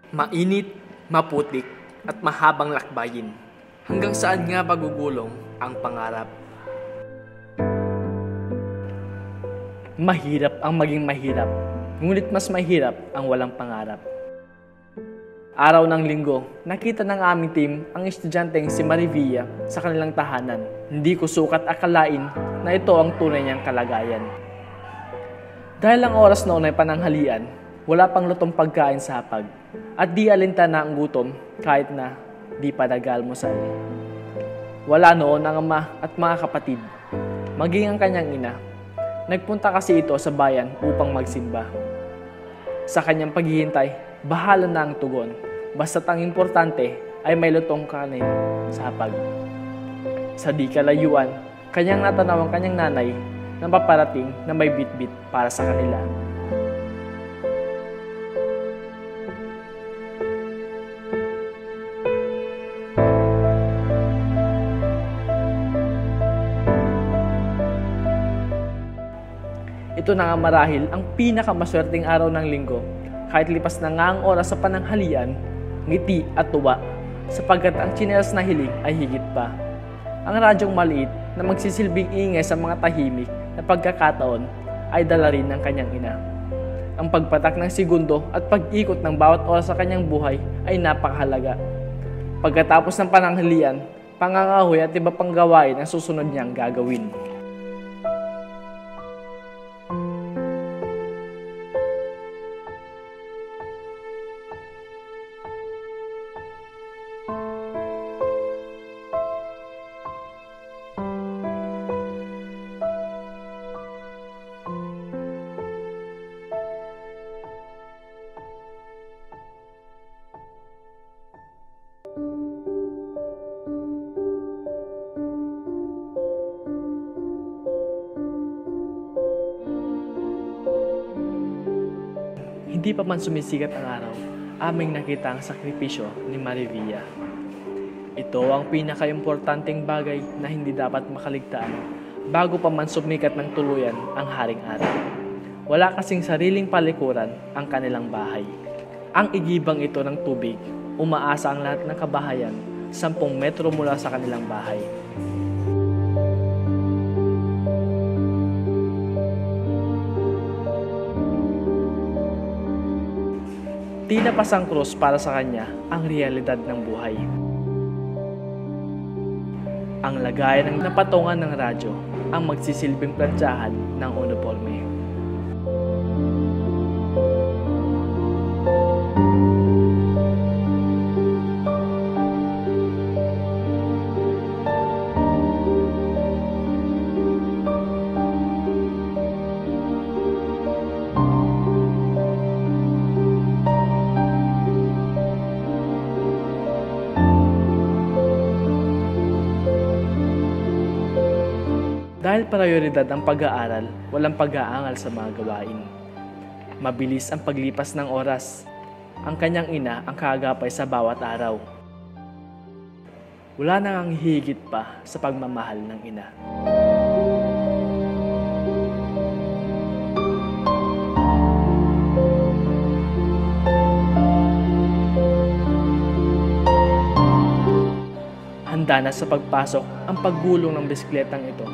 Mainit, maputik, at mahabang lakbayin. Hanggang saan nga pagugulong ang pangarap? Mahirap ang maging mahirap, ngunit mas mahirap ang walang pangarap. Araw ng linggo, nakita ng aming team ang estudyanteng si Marivia sa kanilang tahanan. Hindi ko sukat akalain na ito ang tunay niyang kalagayan. Dahil ang oras noon ay pananghalian, wala pang lutong pagkain sa hapag at di alintana ang gutom kahit na di pa nag-almusal. Wala noon ang ama at mga kapatid, maging ang kanyang ina. Nagpunta kasi ito sa bayan upang magsimba. Sa kanyang paghihintay, bahala na ang tugon. Basta't ang importante ay may lutong kanin sa hapag. Sa di kalayuan, kanyang natanaw ang kanyang nanay na paparating na may bitbit para sa kanila. Ito na nga marahil ang pinakamaswerteng araw ng linggo. Kahit lipas na nga ang oras sa pananghalian, ngiti at tuwa, sapagkat ang tsinelas na hiling ay higit pa. Ang radyong maliit na magsisilbing ingay sa mga tahimik na pagkakataon ay dala rin ng kanyang ina. Ang pagpatak ng segundo at pag-ikot ng bawat oras sa kanyang buhay ay napakahalaga. Pagkatapos ng pananghalian, pangangahoy at iba pang gawain ang susunod niyang gagawin. Hindi pa man sumisikat ang araw, aming nakita ang sakripisyo ni Marivia. Ito ang pinaka-importanteng bagay na hindi dapat makaligtaan bago pa man sumikat ng tuluyan ang haring araw. Wala kasing sariling palikuran ang kanilang bahay. Ang igibang ito ng tubig, umaasa ang lahat ng kabahayan 10 metro mula sa kanilang bahay. Tila pasang krus para sa kanya ang realidad ng buhay. Ang lagayan ng napatungan ng radyo ang magsisilbing plantsahan ng uniforme. Dahil prioridad ang pag-aaral, walang pag-aangal sa mga gawain. Mabilis ang paglipas ng oras. Ang kanyang ina ang kaagapay sa bawat araw. Wala nang ang higit pa sa pagmamahal ng ina. Handa na sa pagpasok ang paggulong ng bisikletang ito.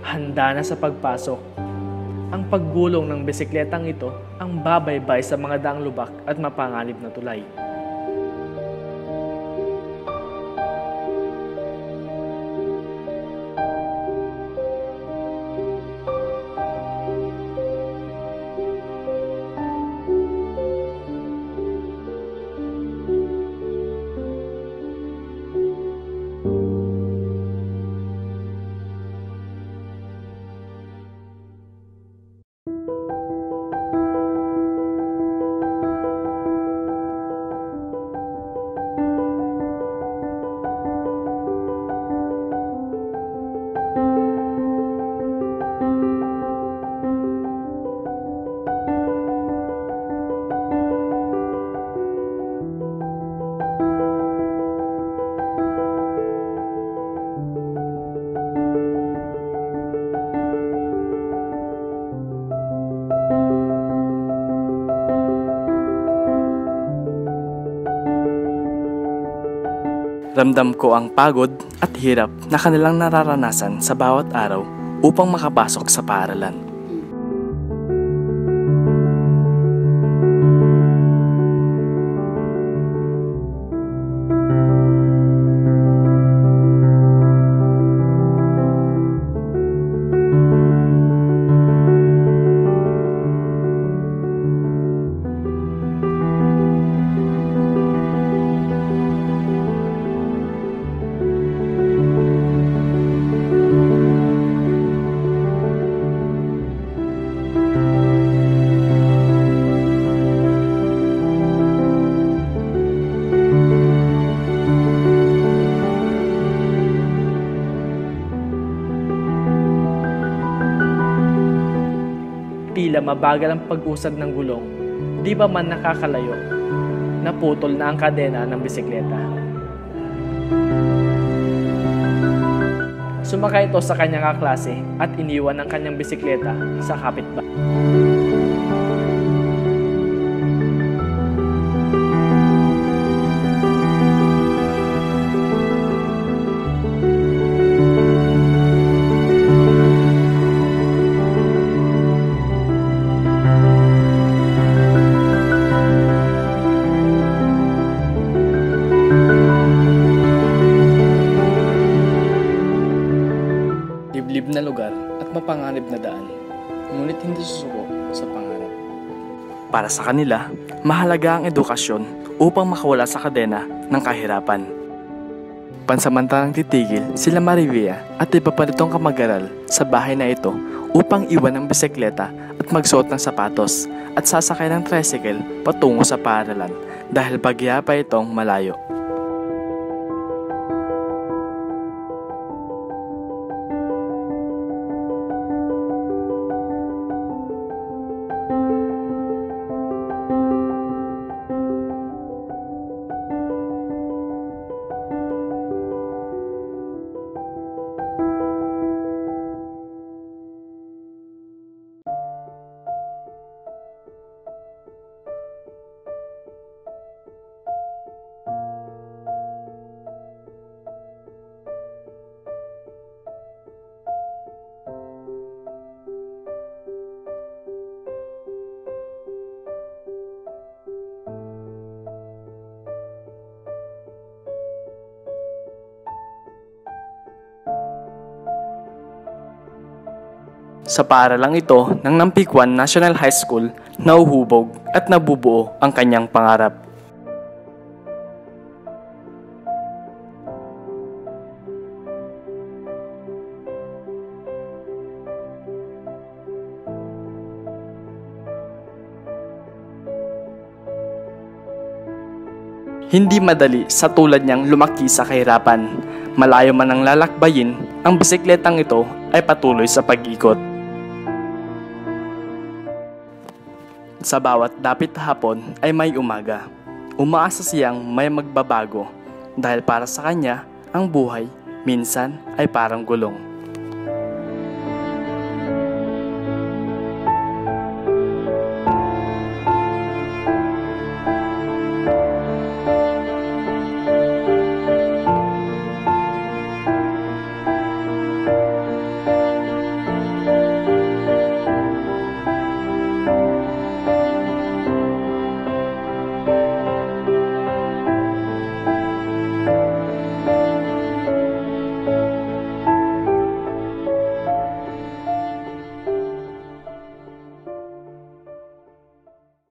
Handa na sa pagpasok. Ang paggulong ng bisikletang ito ang babaybay sa mga daang lubak at mapanganib na tulay. Ramdam ko ang pagod at hirap na kanilang nararanasan sa bawat araw upang makapasok sa paaralan. Tila mabagal ang pag-usad ng gulong, di ba man nakakalayo, naputol na ang kadena ng bisikleta. Sumakay ito sa kanyang kaklase at iniwan ang kanyang bisikleta sa kapitbahay. Liblib na lugar at mapanganib na daan, ngunit hindi susuko sa pangarap. Para sa kanila, mahalaga ang edukasyon upang makawala sa kadena ng kahirapan. Pansamantalang titigil sila Marivia at iba pa nitong kamag-aral sa bahay na ito upang iwan ang bisikleta at magsuot ng sapatos at sasakay ng tricycle patungo sa paaralan dahil bagya pa itong malayo. Sa paaralang ito ng Nampikwan National High School, nauhubog at nabubuo ang kanyang pangarap. Hindi madali sa tulad niyang lumaki sa kahirapan. Malayo man ang lalakbayin, ang bisikletang ito ay patuloy sa pag-ikot. Sa bawat dapit hapon ay may umaga. Umaasa siyang may magbabago dahil para sa kanya, ang buhay minsan ay parang gulong.